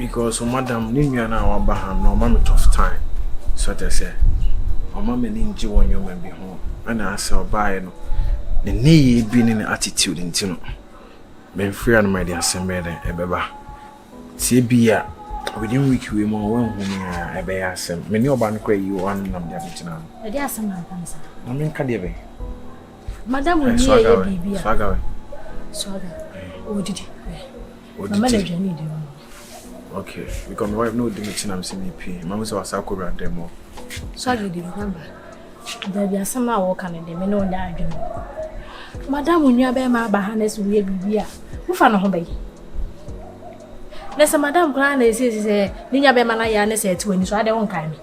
because madam ninya na wa ba no mama tough time. So they say, "O mama ni nji wonyo ma bi ho." Ana asa obae no. The knee be in attitude into no. Ben free and my dear Sembe ebeba. See bia within week we more one who me ebe asem. Many oban kwe you one nam dia bitina. E dia asem na kansa. Na men ka dia be. Madam we ye bibia. Swaga. O didi. Mama na jani di. Okay, because my wife no the meeting am see me pay. Mama say wasa ko bra demo. Swaga di remember. There be asem na wo kan de me no nya adwene. Madam unua be ma ba hanes we bibia. Wo fa no ho bayi. Nessa madam kra na say ninya be ma na ya na say ati wani so ade won kan me.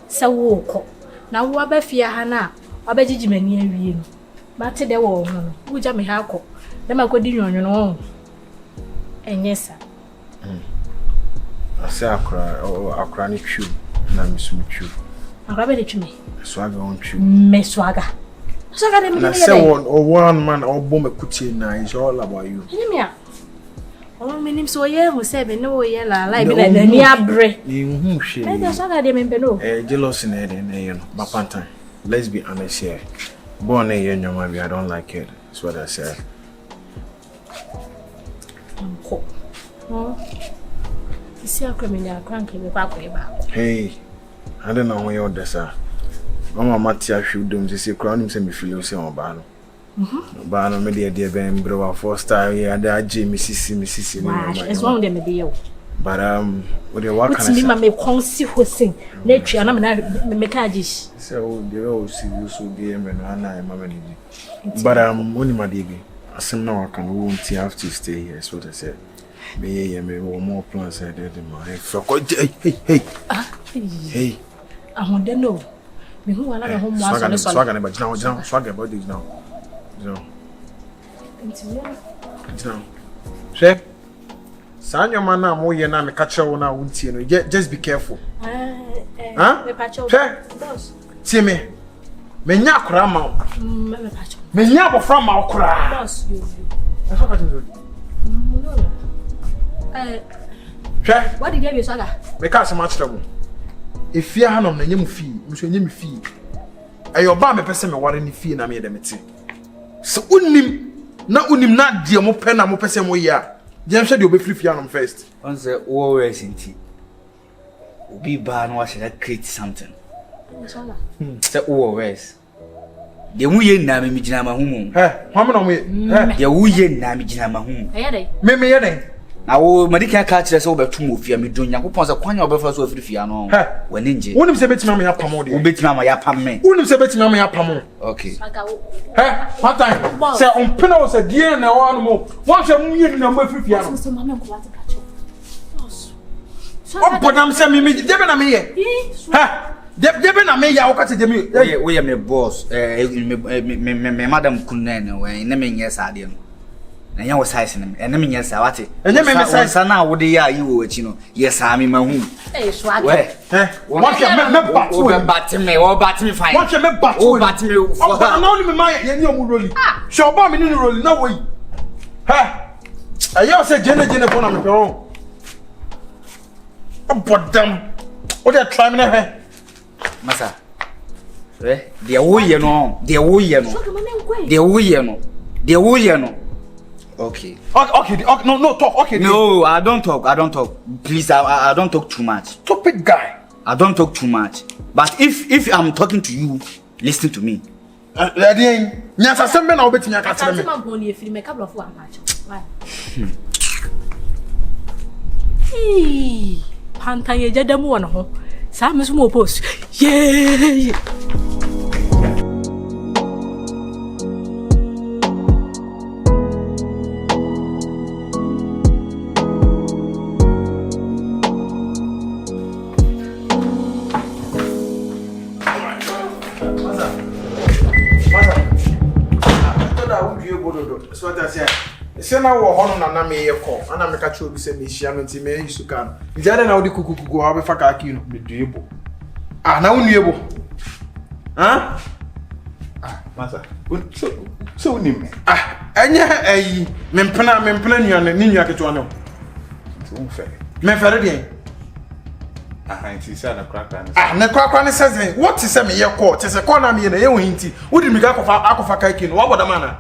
Sa wo ko. Na wo abafia ha na abagigi mani awie no. Ba te de wo ho no. Wo ja me ha ko. Dem akodi nwonwo no. Enyesa. Asa akra ni twu na misum twu. Akra be de twu me. Swaga on twu. Me swaga. Swaga de me. Na say one man or bomb kuti na is all about you. Enyimia. Oh menim so ye ho say be no ye la like be na ni abre. Ni hu hwe. Na de swaga de me be no. Jealous na de na you know. But Pantan. Let's be honest here. Born a year nyoma I don't like it. That's what I said. Oh. Isi akwemenya akranke be kwa ba. Hey. I don't know when you're there, sir. Mama Matia should do this crown him send me feel you say on Bano. Bano media dear Ben Bro for style here that Jamie Mississippi. It's one of them be you. But what you work on me consi hosting. Nature and I'm make a dish. So they all see you so game and I mamma. But only my diggy. I seem now I can won't have to stay here, is what I said. Me more plans I did in my hey. I want to know. Me who are home was swagger, but now swagger about this now. No. Chef, Sanya mana mo ye na me catch you na wuntie no. Just be careful. Huh? Boss. See me. Me nya akura ma. Me patch. Me nya abofra ma akura. Boss, you. I forgot to do. Chef, what did you be swagger? Me catch much trouble. If you hanom na nyem fee, mso nyem fee. Ayo ba me pese me ware ni fee na me de meti. So unim na die mo pe na mo pese mo ya. Je hwe de obefiri fee hanom first. On say wo we sinti. Obi ba no wa should create something. Swagger. Say wo we. De mu ye na me gina ma humu. Hwa na mo ye. De wo ye na me gina ma humu. Dey. Me ye dey. Na wo medika ka kire se wo betum ofia me don yakopon se kwanya obefra so ofiri fia no wani nje wonim se betima me ya pamo de wo betima ma ya pam me wonim se betima me ya pamo okay what time se on pena wo se die na wo anmo won hwe mu yiri na mo ofiri fia no so mama ko wate ka cho boss o bodam se me debe na me ye debe na me ya wo ka te demi wo ye me boss me madam kunna na we na me nye sa de no na nya wo size na ene me nya sa wate enye me size sa na wo de ya yi wo achi no yes ami ma hu swag we what me bat wo bat me fine what me bat wo bat me o ba na only me ma ye ni omu roli so ba me ni roli na wo yi ayo se jene for na me pe on o bodam o de try me na masa de wo ye no Okay. Okay. No, talk. Okay. No, I don't talk. Please, I don't talk too much. Stupid guy. I don't talk too much. But if I'm talking to you, listen to me. Nyasa sembe na obetimi aka tire me. Ma boni e firi me couple of one match. Why? Pantan ye jadamu wona ho. Sa me so mo post. Yeah. So what I say? Se na wo hono na me ye ko ana me ka che obi se me hia no nti me yisu ka no nti ade na wo di kukukuku ha be fa ka aki no me duebo na wo nuebo masa so unim enye mempena nuane ni nua keto no so unfair me fere de nti say na krakra na kwakwa ne says what is me ye call te say call na me na ye wo hinti wodi mi ga akofa kai no waboda mana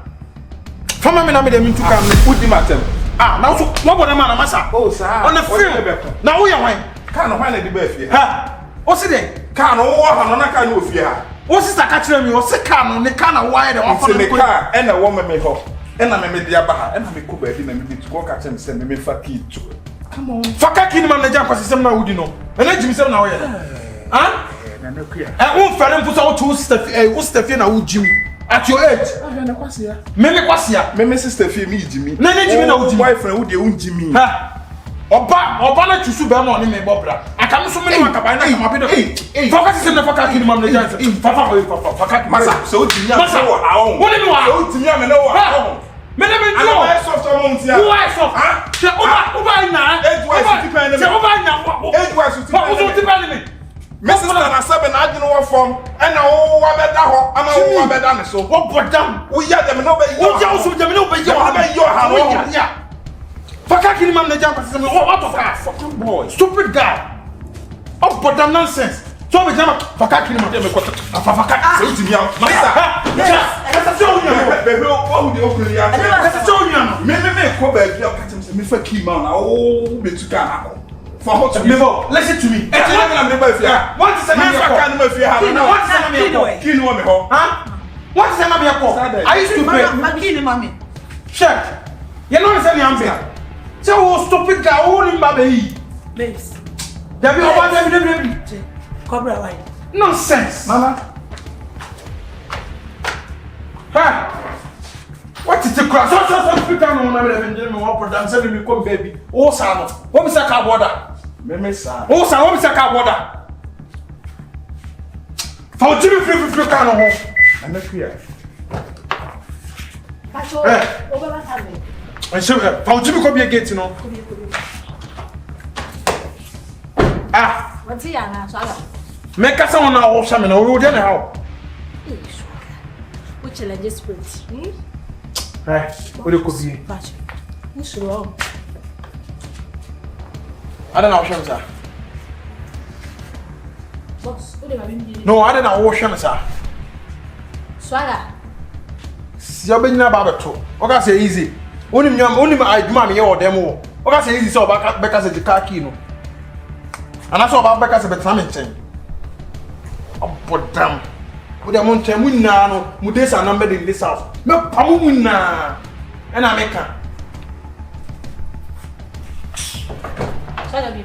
fama me na me de mintu kan wodi matem na so waboda mana masa oh sir on the film na wo ye wan ka no hwan na di ba fie ha o se de ka no wo ha no na ka no ofie ha o sister ka kire mi o se ka no ne ka na why de wa fa no ka e na wo me ho e na me de aba ha e na me ko ba di na me bi ko ka tell me say me fa ki to come on faka kini man na ja kwasem na wudi no na jimi sem na wo ye ha na kuya won fere mpusa o to sister fie na wo jim at your age na kwasia me kwasia me sister fie mi jimi na jimi na wo jimi boyfriend wo de unjimi ha Oba na chusu be mo ni me bobra. Aka me so me na makaba na kama bido. Focus se na faka kini mam na janse. Faka masa so o timi am wo ha on. Wo ni wa. O timi am na wo ha on. Me na me do. Ana soft am ntia. Who I soft? Ha? Se oba na. Se oba na. Wo ti pa ni. Mrs. na sabe na adwene wo fom e na wo wa beda ho ama wo wa beda ne so. Wo bodam. Wo ya dem no be yo. Wo ja wo so dem no be yo. Ha be yo ha no. Faka kini mam na jam kwase me what of that fucking boy stupid guy of bodam nonsense so be jam faka kini mam me kwata faka so timi am masa yes so you be wo hu de okuri ya so you me ko ba bi o ka tem se me fa ki ma na o be tu ka na ko for how to me listen to me e ti na me ba fi ha what is na me faka na me fi ha na what is na me ki no me ho ha what is na me ko I used to pay Makini mami check you know say me am there. So who stupid guy who in baby? Babes. There be over there. Cobra why? Nonsense. Mama. Ha. What is the cross? So speak down on my level. Me want to say me come baby. Oh sano. What be say ka border? Me sa. Oh sano. What be say ka border? For Jimmy free can on home. And look here. Pacho. Oba sabe. And so, for Jimmy come be a gate, you know. What's here now? Swallow. Make us on our wash and we would anyhow. Which is just spirit. What it could be. Pacho. Who's wrong? I don't know, sir. Boss, what have you been? No, I don't know, wash, sir. Swallow. You're being about to. Okay, say easy. Only my idea, or demo. Okay, say easy, so back because of the car key. And I saw about because of the timing chain. Oh, but damn. With the mountain, we now, Mudes are numbered in this house. No, Pamuna. And I make her. Swallow, baby.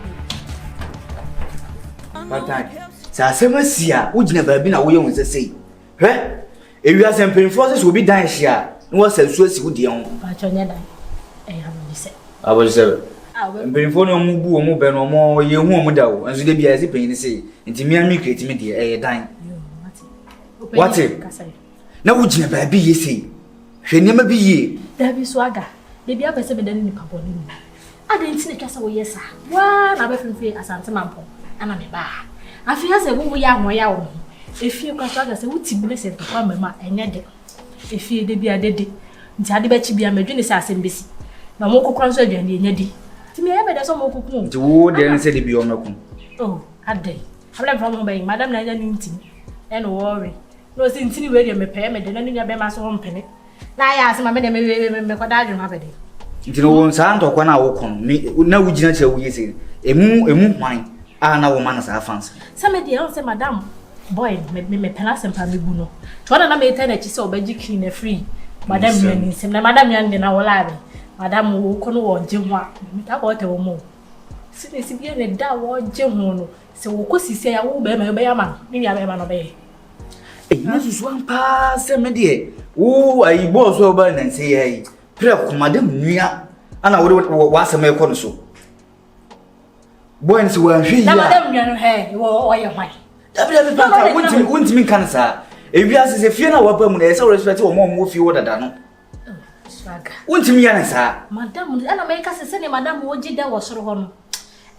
Pantan. Sa semesia, wo gina baabi na wo ye won sesei. Hwe? Ewia sempemfo se so bi dan hia. No wa sasu asi wo de ho. Pacho nya dan. Am say. Abo se. Mpemfo no mu bu o mu be no mo ye hu o mu da wo. Anso de bia ese panyin se. Nti mi an mi create mi de dan. What? Na wo gina baabi ye sei. Hwe niam bi ye. Da bi so aga. De bia pese be dan ni pabo ni. Ada nti na twasa wo yesa. Wa na ba fimfi asante mampo. Ana me ba. Afia se wo ya ho ya wo. Efie kwa so aga se wo tibule se kwa mama enye de. Efie de bia dede. Nti ade ba chi bia madwene se asembesi. Na mo kokran so aduane enye di. Ti me ya be de so mo kokun. Nti wo de ne se de bi o mekun. Oh, ade. Habla from mo madam na nya ni nti. E no worry. No se nti ni we de me peye me de na nya be ma so ho mpene. Na ya se ma me de me kwada adwene ha be de. Nti no won sa ntokwa na wo kon na wo gina che wo yesi emu hwan na wo man sa fans sa me de say madam boy me pena sempa me bu no to na me tell na chi say obaji clean na free madam me ni sem na madam yan de na wo labe madam wo kono wo je ho a me ta ko te wo mo si bia ne da wo je ho no se wo ko sisi ya wo be ya ma ni ya be ma no be na susu ampa se me de wo ayi bo so ba na se yayi pre ko madam nua ana wo asema e ko no so boy nsi wa hwe ya na madam nua no he wo ye hwan dabia pa wontimi kan sa ewi asese fie na wapa mu na ese respect wo mo fie wo dada no swaga wontimi ya na sa madam ana me ka se ne madam wo gide wo soro ho no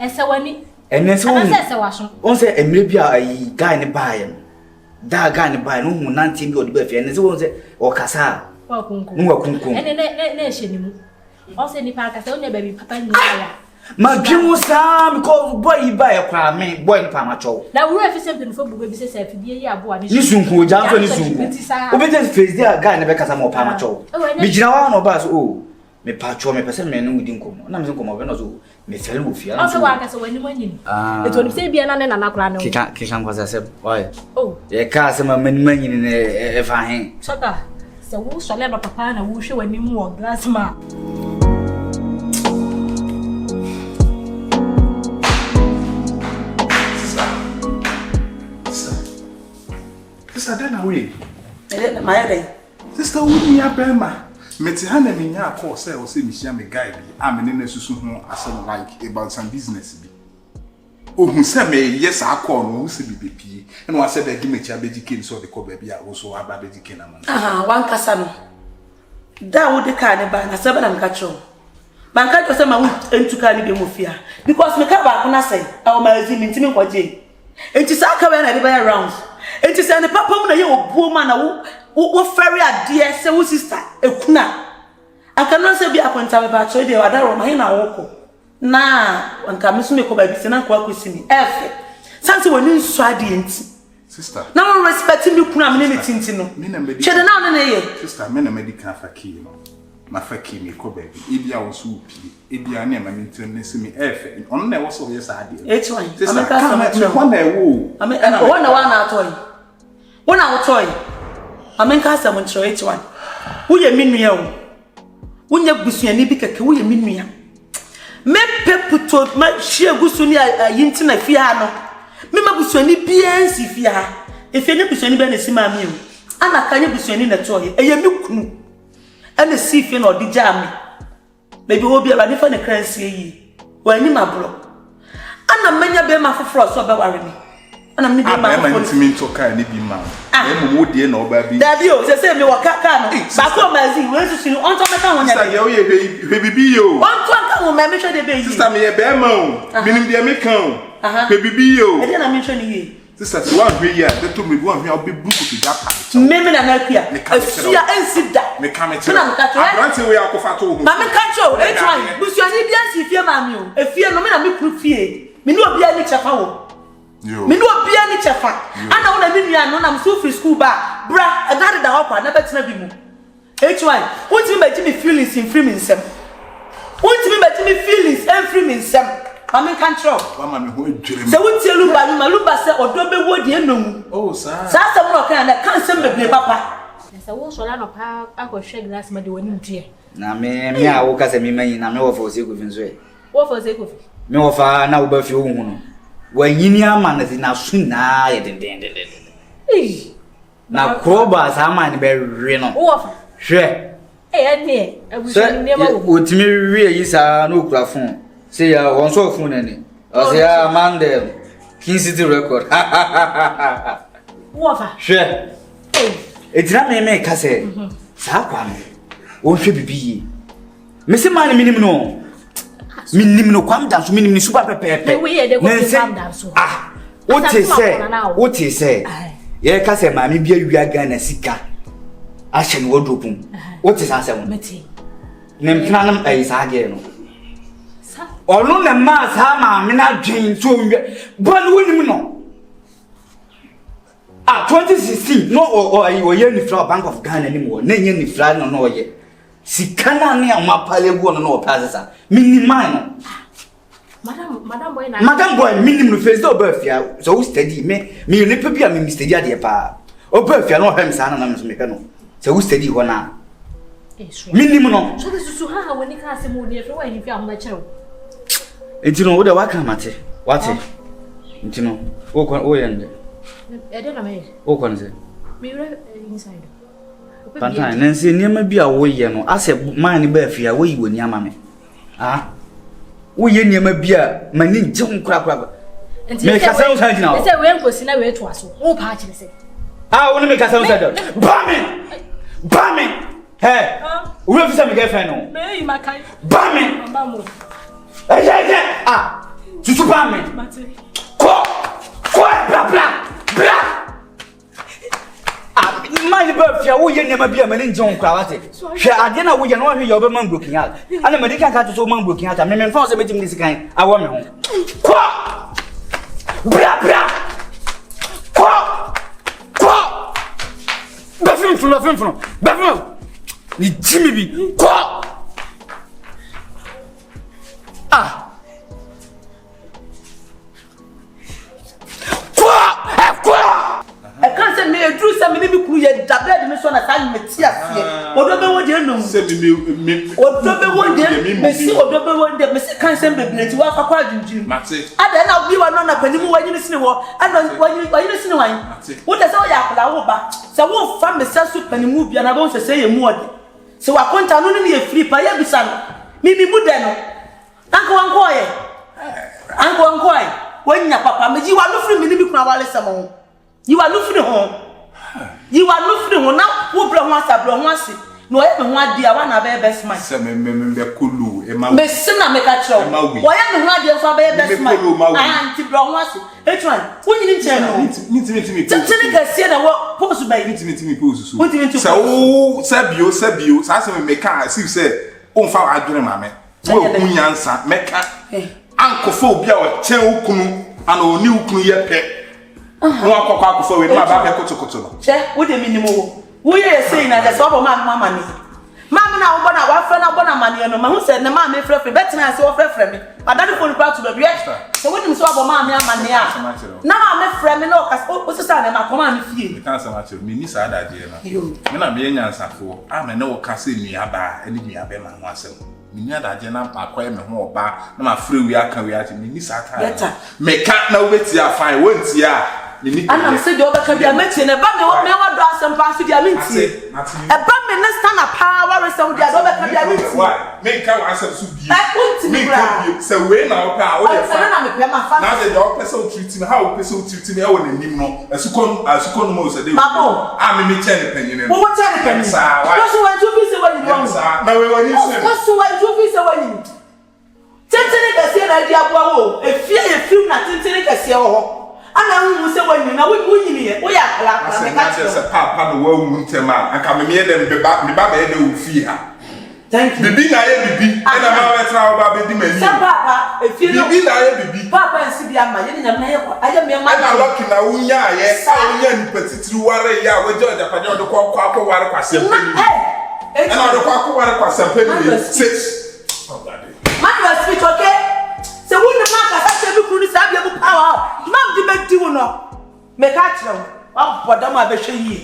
ese wani ene so ese waso on se emre bia guy ne baaye no da guy ne baaye no hu 19 bi odi ba fie ene se won se o kasa Wa kunkum. Nwa kunkum. Ne shenimu. O se ni pa ka se onye baby papa ni ya. Ma dwimu sa because boy ba e kwa me boy no pa ma chow. Na we refi se mpenu fo bu baby se fidie yi aboa ni. Ni sunku oja so ni sunku. Obete face there guy na be kasa ma pa ma chow. Me gina wa no ba so oh me pa chow me pese me no wudi nkomo. Na me nkomo be no so me fere wo fia. O se wa ka se wani manyini. E to ni se bia na ne na kura ne. Kika ngwaza se boy. Oh. Ye ka se ma mani manyini ne e fa hen. Soka. Se wo so le no papa na wo hwe wani mu o glass ma. Sister, then away. My day. Sister, wouldn't you have been my Metihana Minya course? I will say, Michelle, me guide. I'm an innocent as like about some business. Oh, who said me, yes, I call no, who said BP. And I said, I give me Chabby King, so the Cobby also have Baby King. One Cassano. That would the carnival, and 7 and catch on. Man can't say my wood into Carnival Mufia because me come back when I say, our magazine in Timmy Quaji. It is Aka when I buy rounds. It is an papa when you woman who ferry a dear so sister, a kuna. I cannot say be appointed about so they are there on my walk. Nah, when comes to me, by Bissana Quackissimi, F. Something when you swadiant. Sister, no one respecting you, Pram, and Tintino. Shut down in a year. Sister, men a medical fakir. My fakir me, Kobe, Ibia was whoopy, Ibia name, I mean, to see me F. On there was always idea. It's one. Sister, one day woo. I mean, one our toy. One our toy. I mean, Casa went to H1. Who you mean me? When you go see any big who you mean me? Me pepper told my sheer Gusunia Yintin a Fiano. Mima Busoni BNC Fia. If you never see any Benessima meal, and I can't be sending a toy, a young and the sea fin or the jammy. Maybe we'll be a different currency. When you my bro. And a many be my frost or bury me. And I'm not my to kind of be man. I'm would dear no baby. That you say me what can. Back on my Z, where's the on top of town? Baby, you. One to mention the baby. Sister, me a bear mound, meaning the American. Baby, you. I didn't mention you. Sister, 1 year, they told me 1 year I'll be booked to that. Maybe I'm not here. I see and sit that. Me come to we are cofato. Mamma can't show. It's fine. But you need to see your mammy. If you know me, I'm a fear. Me no be any chafa. Me no be any chafa. And I want to be here. No, I'm so free school back. Bra, I got the hopper. Never to be more. It's fine. What do you make me feelings in free me some? What do you make me feelings and free me some? Mamma can't show. So what tell you about Maluba said or don't be what you know? Oh, sir. That's a more kind that can't send me, Papa. Yes, I was so long of how I could shake glass, but you wouldn't hear. Na me a wo kasa me man na me wo for sake of nso e. What for sake of? Me wo fa na wo ba fi wo hu no. Wa yini ama na su na ye den. Eh. Na kroba sa ma ne be hwe no. Wo fa. Hwe. Eh ne, abusu ne ma wo. O timi hwe yi sa na okura phone. Say ya won so phone ani. O say ya man dem. King City record. Wo fa. Hwe. Edina me ka say. Sa kwa me. O hwe bibi. Me se man minim no. Minim no kwam dan so minim ni super pepepe. We hear they go kwam dan so. Ah. What you say? Ye ka say ma me bia wi aga na sika. A hye no wodopum. What is answer one? Meti. Nem planam ai sa ge no. Sa. Onu na ma sa ma me na dwen so wi. Bon wonim no. 2016 no o ye ni fra Bank of Ghana ni mo na ye ni fra no ye sikana ne amapale go no pass sa minimum no madam boy minimum no face do bafia so study me ni pebia me study ade pa o bafia no hem sa na me so me no so we study ho na minimum no so this so ha when you can say mo ni fe wa ni fi am kire entino wo da waka mate wate entino o yende I don't know. O konse. Me inside. Pantan, nansi niam bi a wo ye no, ase man ni ba fia wo yi woni ama me. Ah. Wo ye niam bi a mani nje nkura. Me ka say unsa gina wo. Say we nkosi na we to aso. Wo pa kire say. Ah, wo me ka say unsa do. Ba me. Hey. Wo fi say me girlfriend no. Me yi makai. Ba me. Mama mo. Eh. Ah. Susu ba me. Mate. Ko bla. Ah, man, hwɛ wo yɛ nneɛma bi a mane nje wo kra wate hwɛ ade na wo yɛ no hwɛ yɛ obe man broken out ana medical ka to so man broken out me fa so metim ni sikan awɔ me ho kwa bra kwa bafim ni jimi bi kwa I can't say me a true some maybe cool yet double me so na time me tia fie. Odobe wo de no. Say me Odobe wo de me see odobe wo de me see kan say bebreti wa fa kwa djunjim. Mate. Ada na bi wa no na panimu wa nyini sine wo. Ana wa nyini sine wan. Wo de say wo ya akla wo ba. Say wo fa me say so panimu bia na bo say ye mu ode. Say wa konta no ne ye free pa ya bisa no. Mi mu de no. Anko anko ye. Anko ye. Wonya papa me ji wa no free me ni bi kuna wale samo. You are looking home. You are looking home now. Who brought one side, brought one seat. No, every one dear one of their best man. Say me kulu. Messina make a show. Why am I dear for their best man? I am to brought one seat. Which one? What you need to know? Me. Something I see that what post by me pose. What you need to say? Sabio. So I make a see say. On fa adwene mame. Wo kunyansa meka. Ankophobia o chen ukunu ana oni ukunu ye pe. No akwa for we ma ba be kotokoto no che wo de minimo wo ye say na the so bo mama ni mama na wo bona wa fra na bona mane no ma hu say na ma me frefre betina say wo frefre me adani phone pra to be so wo dim so bo ma me amane a na ma me frɛ me no ka o so sa na ma koma me fie me kan sama chere me ni sa adaje na me na me nyansafo a me na wo ka say nua ba ani nua be ma ho asem me ni adaje na akwa me ho oba na ma frɛ wi aka wi ati me ni sa ta me ka na wo beti afan wo nti a Anam say the other can be a meeting, a bammy, what may I do some pass with your meeting? A bammy, let's stand up power and some of the other can be a meeting. Make our answers to be. I want to be so when our power, now the dog person treating how person treating me out in him, as you come most a day. I'm a meeting opinion. What time can you say? What's the one to be so when you want? Now we want you to what's the one to be so when you Tintin Cassia, idea, if you not Tintin Cassia. Ana hu se wani na wunyi ye wo ya kala me ka se papa no wa wu ntema aka me dem be ba e de wo fi ha thank you bibi na ye bibi e na ma we tra wo ba be di mani papa e fi no bibi na ye bibi papa nsi bi ama ye nyam na ye kwa aye me ma na lucky na wunya ye sa wunya ni petitiri ware ya we jo da pa jo de ko ware kwa sempe ni e na de ko ware kwa sempe ni 6 man was speak okay se wonu ma ka sa bi kunu sa bia bu power mam di be di wo no me ka kire wo bodam a be hwe yi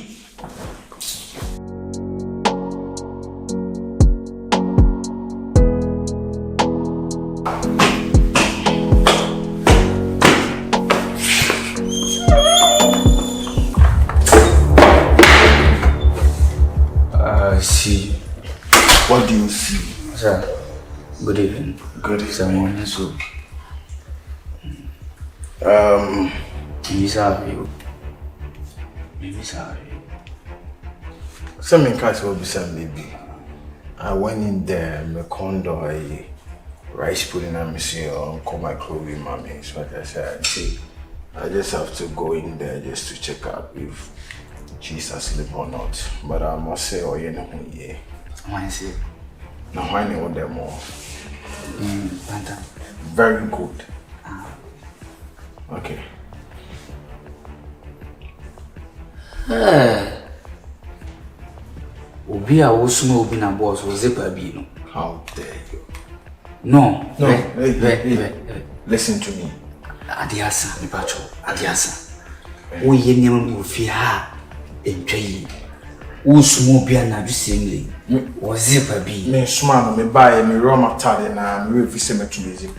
See. What do you see? Sir, good evening. Good evening. Someone so. Maybe sorry. Some cats will be some baby. I went in there, my condo, a rice pudding, and say, call my clothing, mommy. So like I said, see, I just have to go in there just to check out if she's asleep or not. But I must say, oh, you know, yeah. I see. Now, why not them more? Pantan. Very good. Okay. Obi a wo suma obi na boss wo zepa bi no. How dare you? No. Hey. Listen to me. Adiasa, mi pacho. Adiasa. Wo ye nyama mu fi ha entwai. Wo suma obi na dwusemle. Wo zepa bi. Me suma no me buy me raw material na me refuse me to music.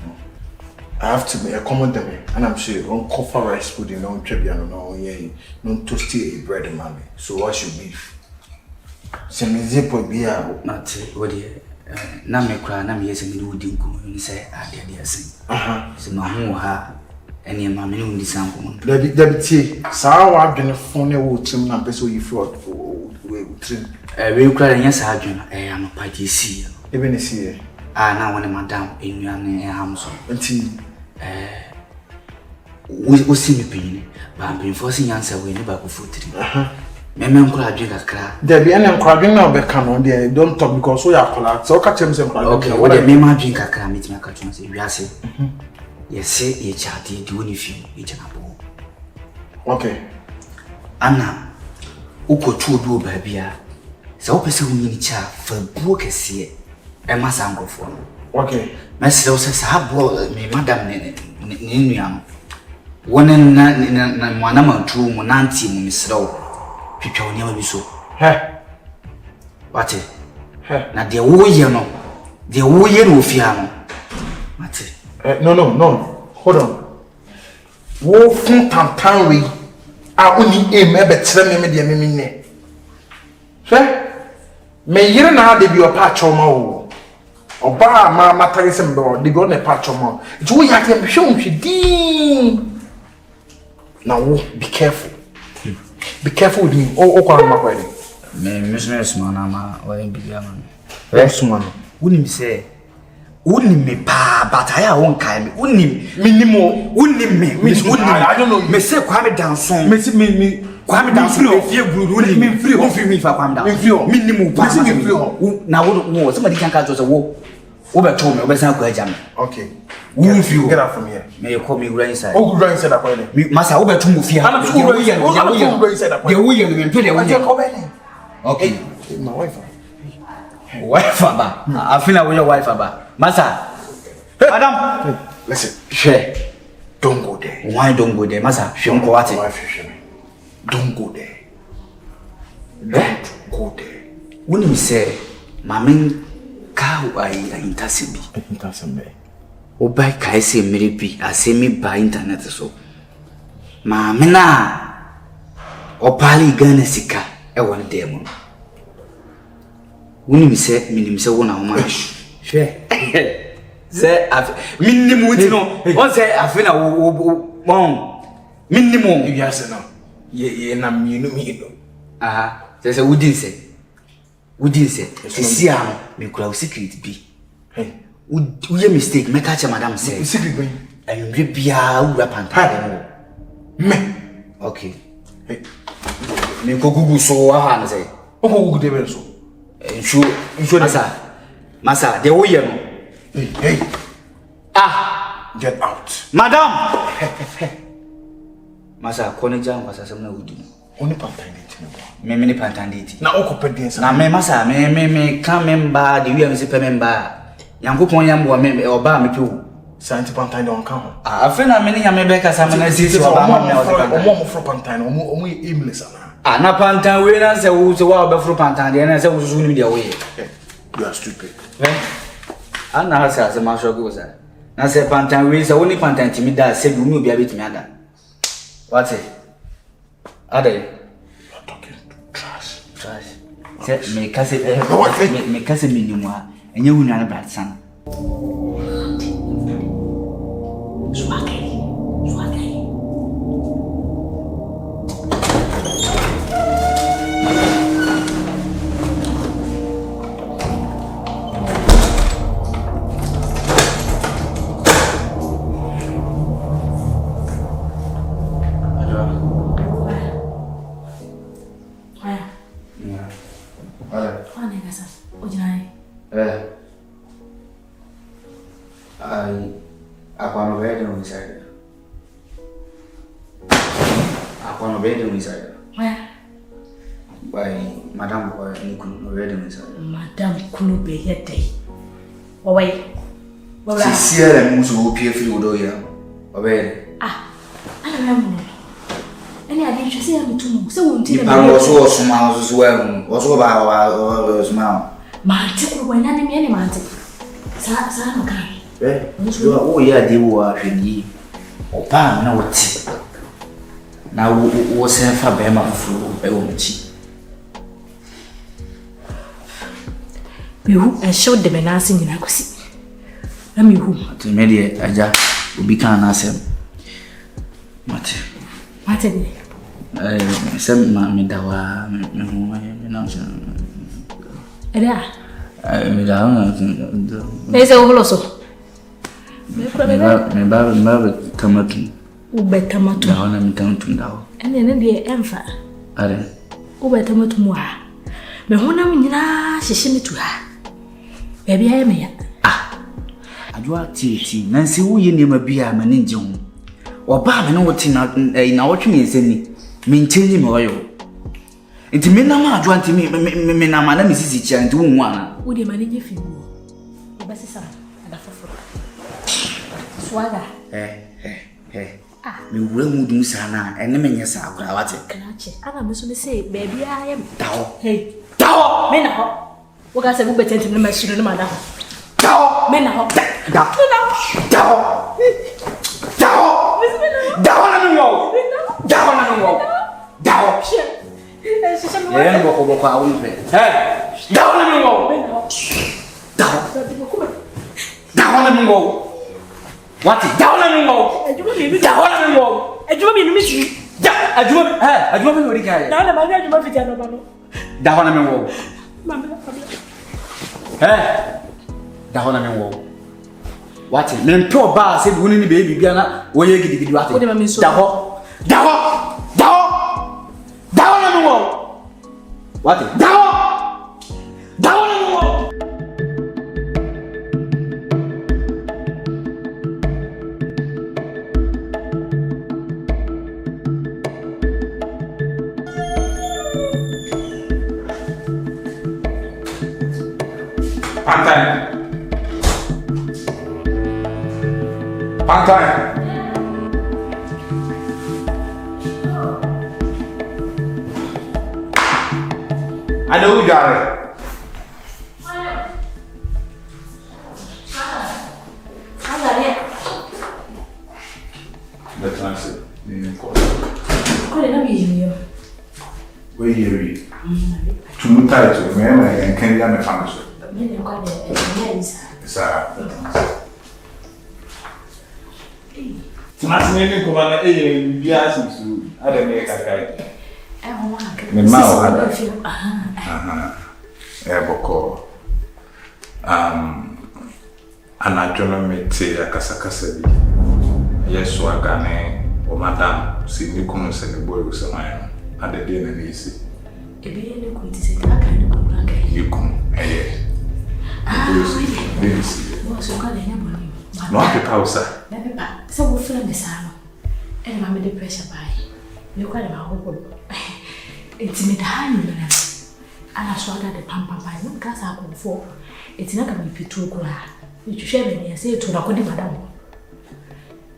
I have to accommodate them, and I'm sure on coffee rice pudding, no trebiano, no toasty bread, mommy. So what's your beef? Some zippo beer, not what dear. Namekra, Nam yes, and you didn't say, I did say. So my home ha, and your mammy on this sample. Deputy, so I've been a phone with him, and so you thought trim. I will cry, and yes, I am a party see. Even is here. Now when madam in your Amazon. Until we see me pin, but I'm enforcing answer when you back of food. Meme nkura adwen kakra. There be any adwen na obeka no there don't talk because so ya kola. So ka chem sem adwen. Okay, what the meme adwen kakra meeting aka tun say wiase. Yes say e chate di woni fi e chana bo. Okay. Ana ukotu obi oba bia. Se wo pese woni ni cha fa buo kese e ma sangofo. Okay. Mesre wo se sa bo me madam ne nuam. Wona na mwana mantu mu nanti mu misre wo. Twitwa woni abiso. He. Wate. He. Na de wo ye no. De wo ye no ofia no. Wate. No. Hold on. Wo fun Pantan we a oni em e betre me de me ne. Hwe? Me yire na de bi opa choma wo. Oba ma matare sem do de go na pa choma. It wo ya tem hwe unhwedin. Now be careful. Be careful with me. Oh, kwa makwede. Me smana ma wa bibia man. Smana. Unim say unim me pa bataya won kai me unim minimo unim me I don't know. Me say kwame danson. Me kwame danson e fie guru unim me free on free me fa kwame danson. Me free on. Minimo pa. Me free. Na wo somebody can catch us wo be to me wo be san kwa jam. Okay. Get out from here. May you call me right inside. Oh, right inside that point. Masa wo be to mu fie. I'm too right inside that point. They wo ye me pay the okay. My wife. Wife ba. I feel like your wife ba. Masa. Madam. Listen. Share. Don't go there. Why don't go there? Masa, don't go at it. Don't go there. Don't go there. When you say, Mamin, cow, I intercept. O by Kaisi Miripi, I say me by internet so. Mamina. O Pali Ganesika, I want demon. When you say, Minim say one of share. Say, minimum, no. Say, I feel minimum. Yes, no. Ye, nam, you know. Aha, there's a wooden say. Wooden say, see, me could secret be. Hey, would you mistake? Make catch madam say, secret going. And you be a Pantan. Me. Okay. Hey, me go Google so I say. Oh, good day, so. Sure, Massa, the way. Hey. Get out. Madam! Massa, Conijam was a summer would do. Only Pantan. Many Pantan. Now, occupants. Now, me, Massa, me, come member, the UMC member. Young Pupon or bar me too. Science Pantan don't come. I feel I mean, I may back as I'm an assistant or more for Pantan, or more aimless. Na Pantan, we answer who's a while before Pantan, and I said, who's soon be away. You are stupid. And now, as a marshal goes. I said, Pantan, we is only Pantan to me that said, you will be a bit mad. What's it? Are they? You're talking trash. Trash. Make us a minimum, and you will not bad son. Madam Kunu be here day. Away. See, I must be free. Away. I remember. Any I didn't see him too. So won't you? I was so small as well. Was over our smile. Mantic when any mantic. Sam can. Oh, yeah, they were ready. Oh, Pam, no tea. Now, was a fabema for a woman. You and showed the menacing in Accusations. Let me whom to media Aja will become an answer. What? Some mammy dawa, there's a whole also. Maybe tomato. Better matter. Down and down to now. And then the empha. Are Ubetamutu moi. Me hona mina shishimi tu ha. Baby I me. Adwa ti nansi wo ye nema bia mane nje ho. Oba me no wote na wotwe me nsani. Me change me oyo. Nti me na ma adwa nti me na ma na me sisi chia nti wo nwa na. Wo de manage fi wo. Obasi sa ada foforo. Swaga. Me wura mu dum sana ene me nyesa akura wate. Krache. Ana me so me say baby I am. Dawo. Hey. Dawo. Me na ho. Wo ga se wo betenti me ma shiro na ma da ho. Dawo. Me na ho. Dawo. Dawo. Dawo. Dawo na no wo. Dawo na no wo. Dawo. Yeah, boko awu pe. Dawo na no wo. Dawo. Dawo na no wo. What? Dawo na no wo. Dawo na no wo. Ejuma mi numi ti. Ajuma mi wori kai. Na ma ga ajuma fiti ano ba no. Dawo na me wo. Mama. Dawo na me wo. What? Me mpo ba se bu ni baby bia na wo ye gidigidi what? Dawo na me wo. What? Dawo na me wo. Pantan. I know we got it. That's nice. Where you too tight to remember and can't get my function. Tonight, come on, bias to other make a guy. Me mau ada. Boko. Anadwono mete akasakasa bi. Yeso agane o madam si ni kunu se ni boy so man. Adede na ni si. Ebe ne kunti se ka ka ni kunu aka. Yikun. Baby si. Wo so ka le nya boni. No ake pausa. Na pepa. Se wo fira me sa no. E ma me de pressure bai. Me kwa de ma hokolo. Eti me da hanyu na. Ana so aga de pampa bai. No ka sa akofo. Eti na ka me pitu kura. Itwhwe me ne se to na kodi madam.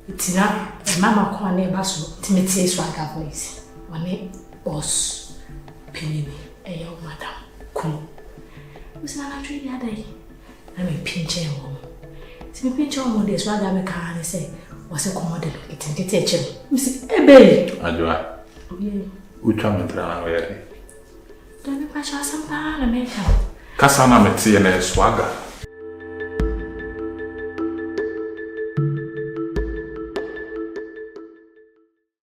Eti na mama kwa na ba so timeti so aga voice. Wane boss penini eyo madam kuno. Usana na twi ya dai. Na me pinche wo. Ti me pinche wo de so aga me ka ne se wase komode eti tete eche. Misi ebe. Adwa. Utwa mtra na we. Dani pa cha sampa na me ka. Kasa na meti na swaga.